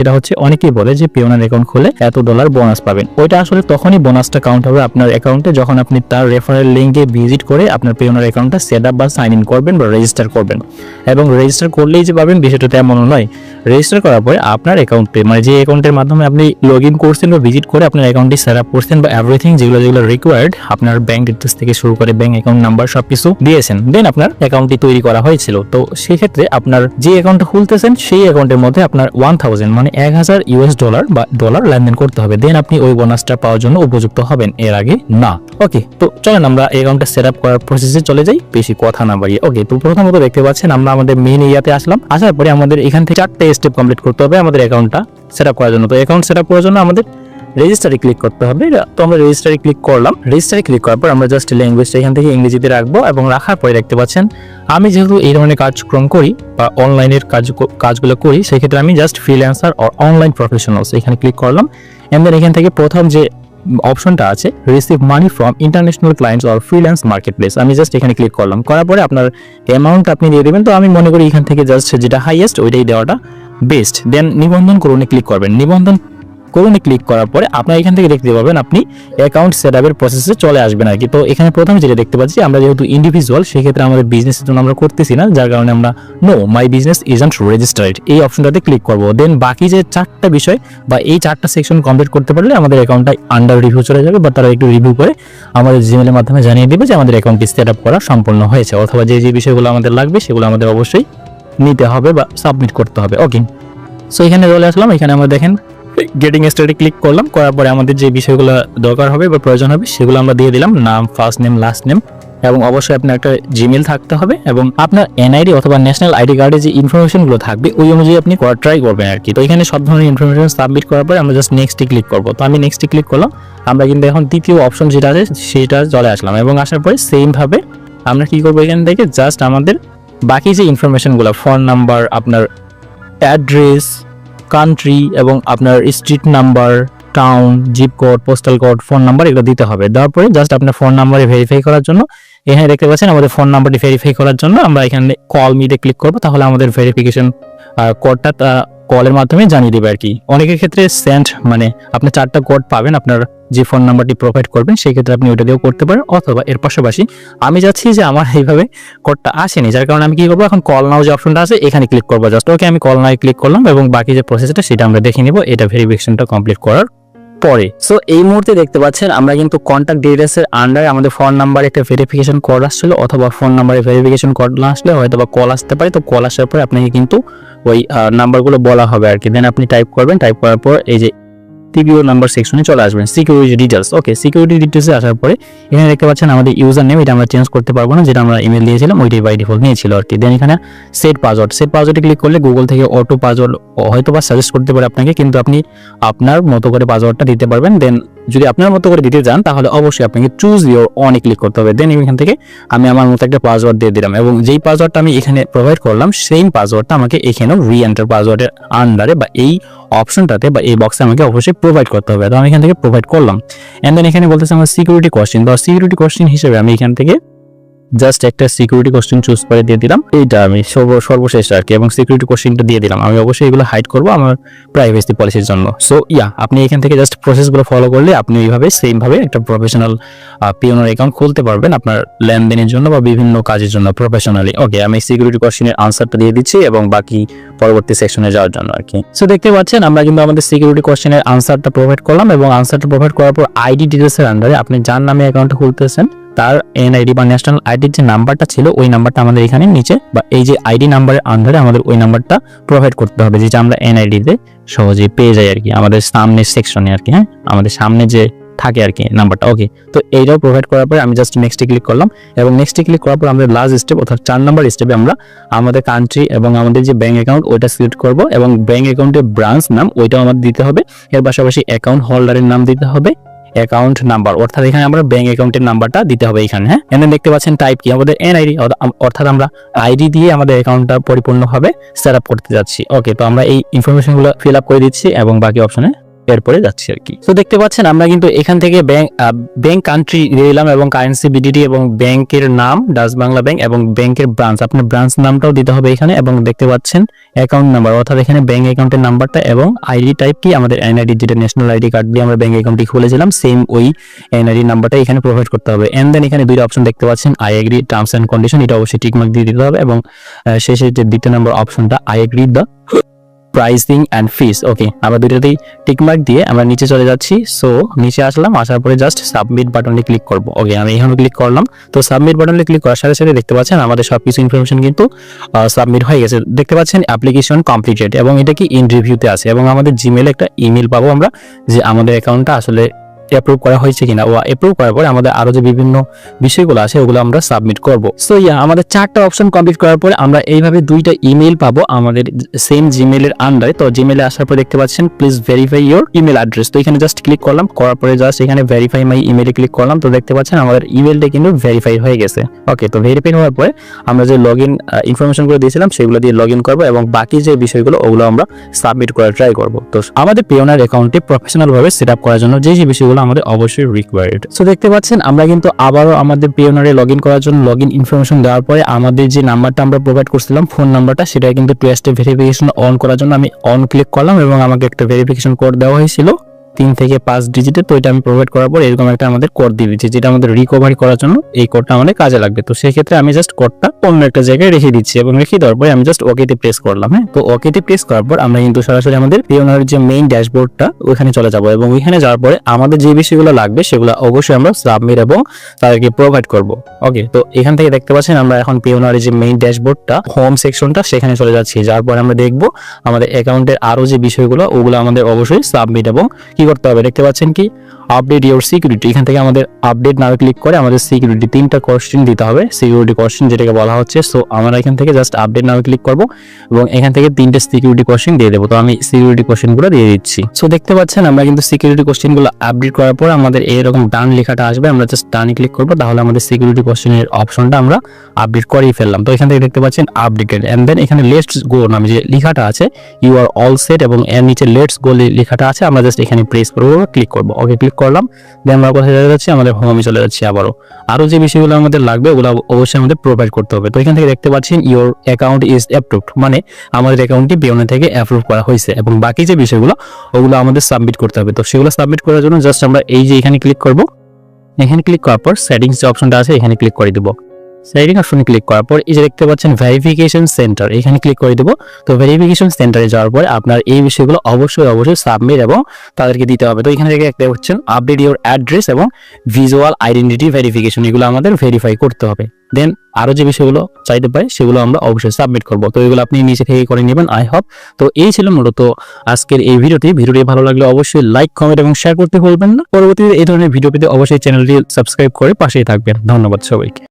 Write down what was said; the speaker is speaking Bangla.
এটা হচ্ছে অনেকেই বলে যে পিওনার অ্যাকাউন্ট খুলে এত ডলার বোনাস পাবেন। ওইটা আসলে তখনই বোনাসটা কাউন্ট হবে আপনার অ্যাকাউন্টে যখন আপনি তার রেফারেল লিঙ্কে ভিজিট করে আপনার পিওনার অ্যাকাউন্টটা সেট আপ বা সাইন ইন করবেন বা রেজিস্টার করবেন। এবং রেজিস্টার করলেই যে পাবেন বিষয়টা তেমনও নয়। রেজিস্টার করার পরে আপনার অ্যাকাউন্টে মানে যে অ্যাকাউন্টের মাধ্যমে আপনি লগ ইন করছেন বা ভিজিট করে আপনার অ্যাকাউন্টটি সেট আপ করছেন বা এভরিথিং যেগুলো রিকোয়ার্ড আপনার ব্যাংক ডিটেলস থেকে শুরু করে ব্যাংক অ্যাকাউন্ট নাম্বার সবকিছু দিয়েছেন, দেন আপনার অ্যাকাউন্টটি তৈরি করা হয়েছিল। তো সেই ক্ষেত্রে আপনার যে অ্যাকাউন্টটা খুলতেছেন সেই অ্যাকাউন্টের মধ্যে আপনার 1000 মানে 1000 ইউএস ডলার বা ডলার লেনদেন করতে হবে, দেন আপনি ওই বোনাসটা পাওয়ার জন্য উপযুক্ত হবেন, এর আগে না। ওকে, তো চলেন আমরা অ্যাকাউন্টটা সেট আপ করার প্রসেসে চলে যাই, বেশি কথা না বাড়িয়ে। ওকে, তো প্রথমত দেখতে পাচ্ছেন আমরা আমাদের মেইন এরিয়াতে আসলাম। আসার পরে আমাদের এখান থেকে 4টা স্টেপ কমপ্লিট করতে হবে আমাদের অ্যাকাউন্টটা সেট আপ করার জন্য। তো অ্যাকাউন্ট সেট আপ করার জন্য আমাদের রেজিস্টারে ক্লিক করতে হবে। তো আমরা রেজিস্টারে ক্লিক করলাম। রেজিস্টারে ক্লিক করার পর আমরা জাস্ট ল্যাঙ্গুয়েজটা এখান থেকে ইংরেজিতে রাখবো এবং রাখার পরে দেখতে পাচ্ছেন আমি যেহেতু এই ধরনের কার্যক্রম করি বা অনলাইনের কাজগুলো করি, সেই ক্ষেত্রে আমি just freelancer or online professionals এখানে ক্লিক করলাম। এন্ড দেন এখান থেকে প্রথম যে অপশনটা আছে receive money from international clients or freelance marketplace, আমি জাস্ট এখানে ক্লিক করলাম। করার পরে আপনার অ্যামাউন্ট আপনি দিয়ে দেবেন। তো আমি মনে করি এখান থেকে জাস্ট যেটা হাইয়েস্ট ওইটাই দেওয়াটা বেস্ট। দেন নিবন্ধন করুনে ক্লিক করবেন। নিবন্ধন করুনে ক্লিক করার পরে আপনার এখান থেকে দেখতে পাবেন আপনি অ্যাকাউন্ট সেট আপের প্রসেসে চলে আসবেন আর কি। তো এখানে প্রথমে যেটা দেখতে পাচ্ছি আমরা যেহেতু ইন্ডিভিজুয়াল, সেক্ষেত্রে আমাদের বিজনেসের জন্য আমরা করতেছি না, যার কারণে আমরা no my business isn't registered এই অপশনটাতে ক্লিক করব। দেন বাকি যে 4টা বিষয় বা এই 4টা সেকশন কমপ্লিট করতে পারলে আমাদের অ্যাকাউন্টটা আন্ডার রিভিউ চলে যাবে, বা তারা একটু রিভিউ করে আমাদের জিমেলের মাধ্যমে জানিয়ে দেবে যে আমাদের অ্যাকাউন্টটি সেট আপ করা সম্পূর্ণ হয়েছে, অথবা যে যে বিষয়গুলো আমাদের লাগবে সেগুলো আমাদের অবশ্যই নিতে হবে বা সাবমিট করতে হবে। ওকে, সো এখানে চলে আসলাম। এখানে আমরা দেখেন গেটিং স্টার্টে ক্লিক করলাম। করার পরে আমাদের যে বিষয়গুলো দরকার হবে বা প্রয়োজন হবে সেগুলো আমরা দিয়ে দিলাম, নাম, ফার্স্ট নেম, লাস্ট নেম, এবং অবশ্যই আপনার একটা জিমেল থাকতে হবে এবং আপনার এনআইডি অথবা ন্যাশনাল আইডি কার্ডে যে ইনফরমেশনগুলো থাকবে ওই অনুযায়ী আপনি করার ট্রাই করবেন আর কি। তো এখানে সব ধরনের ইনফরমেশন সাবমিট করার পরে আমরা জাস্ট নেক্সটে ক্লিক করব। তো আমি নেক্সটে ক্লিক করলাম। আমরা কিন্তু এখন দ্বিতীয় অপশন যেটা আছে সেটা চলে আসলাম এবং আসার পরে সেম ভাবে আমরা কি করবো, এখান থেকে জাস্ট আমাদের বাকি যে ইনফরমেশনগুলো ফোন নাম্বার, আপনার অ্যাড্রেস, কান্ট্রি এবং আপনার street number, town, zip code, postal code, phone number এগুলো দিতে হবে। দেওয়ার পরে জাস্ট আপনার ফোন নাম্বারে ভেরিফাই করার জন্য এখানে দেখতে পাচ্ছেন আমাদের ফোন নাম্বারটি ভেরিফাই করার জন্য আমরা এখানে কল মিতে ক্লিক করব। তাহলে আমাদের ভেরিফিকেশন কোডটা কলের মাধ্যমে জানিয়ে দেবে আর কি। অনেকের ক্ষেত্রে সেন্ড মানে আপনি 4টা কোড পাবেন আপনার যে ফোন নাম্বারটি প্রোভাইড করবেন, সেই ক্ষেত্রে আপনি ওইটা দিয়েও করতে পারেন। অথবা এর পাশাপাশি আমি যাচ্ছি যে আমার এইভাবে কোডটা আসেনি, যার কারণে আমি কি করবো, এখন কল নাও যে অপশনটা আছে এখানে ক্লিক করবো জাস্ট। ওকে, আমি কল নাও ক্লিক করলাম এবং বাকি যে প্রসেসটা সেটা আমরা দেখে নিব এটা ভেরিফিকেশনটা কমপ্লিট করার পরে। সো এই মুহূর্তে দেখতে পাচ্ছেন আমরা কিন্তু কন্ট্যাক্ট ডিটেইলস এর আন্ডারে আমাদের ফোন নাম্বারে একটা ভেরিফিকেশন কোড আসছিল, অথবা ফোন নাম্বারে ভেরিফিকেশন কোড না আসলে হয়তো বা কল আসতে পারে। তো কল আসার পরে আপনাকে কিন্তু ওই নাম্বারগুলো বলা হবে আর কি। দেন আপনি টাইপ করবেন, টাইপ করার পর এই যে টিপিও নাম্বার সেকশনে চলে আসবেন, সিকিউরিটি ডিটেইলস। ওকে, সিকিউরিটি ডিটেইলসে আসার পরে এখানে দেখতে পাচ্ছেন আমাদের ইউজার নেম, এটা আমরা চেঞ্জ করতে পারবো না, যেটা আমরা ইমেল দিয়েছিলাম ওইটাই বাই ডিফল্ট নিয়েছিল আর কি। দেন এখানে সেট পাসওয়ার্ড, সেট পাসওয়ার্ডে ক্লিক করলে গুগল থেকে অটো পাসওয়ার্ড হয়তো বা সাজেস্ট করতে পারে আপনাকে, কিন্তু আপনি আপনার মতো করে পাসওয়ার্ডটা দিতে পারবেন। দেন যদি আপনার মতো করে দিতে চান তাহলে অবশ্যই আপনাকে চুজ ইওর অনে ক্লিক করতে হবে। দেন এখান থেকে আমি আমার মতো একটা পাসওয়ার্ড দিয়ে দিলাম এবং যেই পাসওয়ার্ডটা আমি এখানে প্রোভাইড করলাম সেম পাসওয়ার্ডটা আমাকে এখানেও রি এন্টার পাসওয়ার্ডের আন্ডারে বা এই অপশনটাতে বা এই বক্সে আমাকে অবশ্যই প্রোভাইড করতে হবে। তো আমি এখান থেকে প্রোভাইড করলাম। এন্ড দেন এখানে বলতেছে আমার সিকিউরিটি কোশ্চেন। তো সিকিউরিটি কোশ্চেন হিসেবে আমি এখান থেকে জাস্ট একটা সিকিউরিটি কোশ্চেন চুজ করে দিয়ে দিলাম, এইটা আমি সর্বশেষ আর কি, এবং সিকিউরিটি কোশ্চেনটা দিয়ে দিলাম। আমি অবশ্যই এগুলো হাইড করবো আমার প্রাইভেসি পলিসির জন্য। সো আপনি এখান থেকে জাস্ট প্রসেসগুলো ফলো করলে আপনি এইভাবে সেম ভাবে একটা প্রফেশনাল পিওনার অ্যাকাউন্ট খুলতে পারবেন আপনার লেনদেনের জন্য বা বিভিন্ন কাজের জন্য প্রফেশনালি। ওকে, আমি সিকিউরিটি কোশ্চেনের আনসারটা দিয়ে দিচ্ছি এবং বাকি পরবর্তী সেকশনে যাওয়ার জন্য আর কি। সো দেখতে পাচ্ছেন আমরা কিন্তু আমাদের সিকিউরিটি কোশ্চেনের আনসারটা প্রোভাইড করলাম এবং আনসারটা প্রোভাইড করার পর আইডি ডিটেলসের আন্ডারে আপনি যার নামে অ্যাকাউন্টটা খুলতেছেন তার এনআইডি বা ন্যাশনাল আইডির যে নাম্বারটা ছিল ওই নাম্বারটা আমাদের এখানে নিচে বা এই যে আইডি নাম্বারের আন্ডারে আমাদের ওই নাম্বারটা প্রোভাইড করতে হবে, যেটা আমরা এনআইডিতে সহজেই পেয়ে যাই আর কি, আমাদের সামনের সেকশনে আর কি। হ্যাঁ, আমাদের সামনে যে থাকে আর কি নাম্বারটা। ওকে, তো এইটাও প্রোভাইড করার পরে আমি জাস্ট নেক্সটে ক্লিক করলাম এবং নেক্সটে ক্লিক করার পর আমাদের লাস্ট স্টেপ অর্থাৎ 4 নাম্বার স্টেপে আমরা আমাদের কান্ট্রি এবং আমাদের যে ব্যাংক অ্যাকাউন্ট ওইটা সিলেক্ট করব এবং ব্যাংক অ্যাকাউন্টের ব্রাঞ্চ নাম ওইটাও আমাদের দিতে হবে। এর পাশাপাশি অ্যাকাউন্ট হোল্ডারের নাম দিতে হবে, অ্যাকাউন্ট নাম্বার অর্থাৎ এখানে আমরা ব্যাংক অ্যাকাউন্টের নাম্বারটা দিতে হবে এখানে। হ্যাঁ, এখানে দেখতে পাচ্ছেন টাইপ কি আমাদের এনআইডি, অর্থাৎ আমরা আইডি দিয়ে আমাদের অ্যাকাউন্টটা পরিপূর্ণভাবে সেট আপ করতে যাচ্ছি। ওকে, তো আমরা এই ইনফরমেশনগুলো ফিল আপ করে দিচ্ছি এবং বাকি অপশনে এরপরে যাচ্ছি আর কি। তো দেখতে পাচ্ছেন আমরা কিন্তু এখান থেকে ব্যাংক কান্ট্রি দিয়ে দিলাম এবং কারেন্সি বিডিটি এবং ব্যাংকের নাম ডাচ বাংলা ব্যাংক এবং ব্যাংকের ব্রাঞ্চ, আপনার ব্রাঞ্চ নামটাও দিতে হবে এখানে। এবং দেখতে পাচ্ছেন অ্যাকাউন্ট নাম্বার, অর্থাৎ এখানে ব্যাংক অ্যাকাউন্টের নাম্বারটা এবং আইডি টাইপ কি আমাদের এনআইডি, যেটা ন্যাশনাল আইডি কার্ড দিয়ে আমরা ব্যাংক অ্যাকাউন্টটি খুলেছিলাম, সেম ওই এনআইডি নাম্বারটা এখানে প্রোভাইড করতে হবে। এন্ড দেন এখানে দুইটা অপশন দেখতে পাচ্ছেন, I agree terms and condition, এটা অবশ্যই টিকমার্ক দিয়ে দিতে হবে। এবং শেষে যে দ্বিতীয় নম্বর অপশনটা I agree the pricing and fees, okay, আমরা দুইটাতেই টিকমার্ক দিয়ে আমরা নিচে চলে যাচ্ছি। সো নিচে আসলাম, আসার পরে জাস্ট সাবমিট বাটনে ক্লিক করব। ওকে, আমি এখানে ক্লিক করলাম। তো সাবমিট বাটনে ক্লিক করার সাথে সাথে দেখতে পাচ্ছেন আমাদের সবকিছু ইনফরমেশন কিন্তু সাবমিট হয়ে গেছে। দেখতে পাচ্ছেন অ্যাপ্লিকেশন কমপ্লিটেড এবং এটা কি ইন রিভিউতে আছে এবং আমাদের জিমেলে একটা ইমেল পাবো আমরা যে আমাদের অ্যাকাউন্টটা আসলে অ্যাপ্রুভ করা হয়েছে কিনা। ও অ্যাপ্রুভ করার পরে আমাদের আরো যে বিভিন্ন বিষয়গুলো আছে ওগুলো আমরা সাবমিট করব। সো আমাদের 4টা অপশন কমপ্লিট করার পরে আমরা এইভাবে 2টা ইমেল পাবো আমাদের সেম জিমেলের আন্ডারে। তো জিমেলে আসার পর দেখতে পাচ্ছেন please verify your email address, তো এখানে জাস্ট ক্লিক করলাম, করার পরে জাস্ট এখানে ভেরিফাই মাই ইমেলে ক্লিক করলাম। তো দেখতে পাচ্ছেন আমাদের ইমেলটা কিন্তু ভেরিফাই হয়ে গেছে। ওকে, তো ভেরিফাই হওয়ার পরে আমরা যে লগইন ইনফরমেশনগুলো দিয়েছিলাম সেগুলো দিয়ে লগইন করব এবং বাকি যে বিষয়গুলো ওগুলো আমরা সাবমিট করার ট্রাই করব। তো আমাদের পেওনার অ্যাকাউন্টে প্রফেশনাল ভাবে সেট আপ করার জন্য যে বিষয়গুলো আমাদের অবশ্যই রিকোয়ার্ড। সো দেখতে পাচ্ছেন আমরা কিন্তু আবারও আমাদের পেওনারে লগইন করার জন্য লগইন ইনফরমেশন দেওয়ার পরে আমাদের যে নাম্বারটা আমরা প্রোভাইড করছিলাম ফোন নাম্বারটা, সেটা কিন্তু 2 স্টেপ ভেরিফিকেশন অন করার জন্য আমি অন ক্লিক করলাম এবং আমাকে একটা ভেরিফিকেশন কোড দেওয়া হয়েছিল 3 থেকে 5 ডিজিটের। তো এটা আমি প্রোভাইড করার পর এরকম একটা আমাদের কোড দিয়ে দিচ্ছে যেটা আমাদের রিকভারি করার জন্য এই কোডটা আমাদের কাজে লাগবে। তো সেই ক্ষেত্রে আমি জাস্ট কোডটা অন্য একটা জায়গায় রেখে দিচ্ছি এবং রেখে দেওয়ার পরে আমি জাস্ট ওকেতে প্রেস করলাম। হ্যাঁ, তো ওকেতে প্রেস করার পর আমরা কিন্তু সরাসরি আমাদের পেওনার যে মেইন ড্যাশবোর্ডটা ওখানে চলে যাব এবং ওইখানে যাওয়ার পরে আমাদের যে বিষয়গুলো লাগবে সেগুলো অবশ্যই আমরা সাবমিট এবং তাদেরকে প্রোভাইড করব। ওকে, তো এখান থেকে দেখতে পাচ্ছেন আমরা এখন পেওনার যে মেইন ড্যাশবোর্ডটা হোম সেকশনটা সেখানে চলে যাচ্ছি। যার পর আমরা দেখব আমাদের অ্যাকাউন্টের আরো যে বিষয়গুলো ওগুলো আমাদের অবশ্যই সাবমিট এবং কি করতে হবে। দেখতে পাচ্ছেন কি আপডেট ইওর সিকিউরিটি, এখান থেকে আমাদের আপডেট নাও ক্লিক করে আমাদের সিকিউরিটি 3টা কোশ্চেন দিতে হবে, সিকিউরিটি কোশ্চেন যেটাকে বলা হচ্ছে। সো আমরা এখান থেকে জাস্ট আপডেট নাও ক্লিক করব এবং এখান থেকে 3টে সিকিউরিটি কোশ্চেন দিয়ে দেবো। তো আমি সিকিউরিটি কোশ্চেনগুলো দিয়ে দিচ্ছি। সো দেখতে পাচ্ছেন আমরা কিন্তু সিকিউরিটি কোশ্চেনগুলো আপডেট করার পর আমাদের এরকম ডান লেখাটা আসবে, আমরা জাস্ট ডানে ক্লিক করব, তাহলে আমাদের সিকিউরিটি কোশ্চেনের অপশনটা আমরা আপডেট করেই ফেললাম। তো এখান থেকে দেখতে পাচ্ছেন আপডেটেড এন্ড দেন এখানে লেটস গো নামে যে লেখাটা আছে ইউ আর অল সেট এবং এর নিচে লেটস গো লেখাটা আছে, আমরা জাস্ট এখানে প্রেস করব, ক্লিক করব। ওকে, ক্লিক করলাম, দেন আমরা কোথায় চলে যাচ্ছি, আমাদের হোমে চলে যাচ্ছি। আরো যে বিষয়গুলো আমাদের লাগবে ওগুলো অবশ্যই আমাদের প্রোভাইড করতে হবে। তো এখান থেকে দেখতে পাচ্ছেন ইওর অ্যাকাউন্ট ইজ অ্যাপ্রুভড, মানে আমাদের অ্যাকাউন্টটি পেওনা থেকে অ্যাপ্রুভ করা হয়েছে এবং বাকি যে বিষয়গুলো ওগুলো আমাদের সাবমিট করতে হবে। তো সেগুলো সাবমিট করার জন্য জাস্ট আমরা এই যে এখানে ক্লিক করব, এখানে ক্লিক করার পর সেটিংস যে অপশনটা আছে এখানে ক্লিক করে দেব। সেটিং অপশনে ক্লিক করার পর এই যে দেখতে পাচ্ছেন ভেরিফিকেশন সেন্টার, এখানে ক্লিক করে দেব। তো ভেরিফিকেশন সেন্টারে যাওয়ার পর আপনার এই বিষয়গুলো অবশ্যই সাবমিট এবং তাদেরকে দিতে হবে। তো এখানে থেকে দেখতে পাচ্ছেন আপডেট ইওর অ্যাড্রেস এবং ভিজুয়াল আইডেন্টিটি ভেরিফিকেশন, এগুলো আমাদের ভেরিফাই করতে হবে। দেন আরো যে বিষয়গুলো চাইতে পারে সেগুলো আমরা অবশ্যই সাবমিট করব। তো এগুলো আপনি নিচে থেকে করে নেবেন আই হোপ। তো এই ছিল মূলত আজকের এই ভিডিওটি ভালো লাগলে অবশ্যই লাইক, কমেন্ট এবং শেয়ার করতে ভুলবেন না। পরবর্তীতে এই ধরনের ভিডিও পেতে অবশ্যই চ্যানেলটি সাবস্ক্রাইব করে পাশেই থাকবেন। ধন্যবাদ সবাইকে।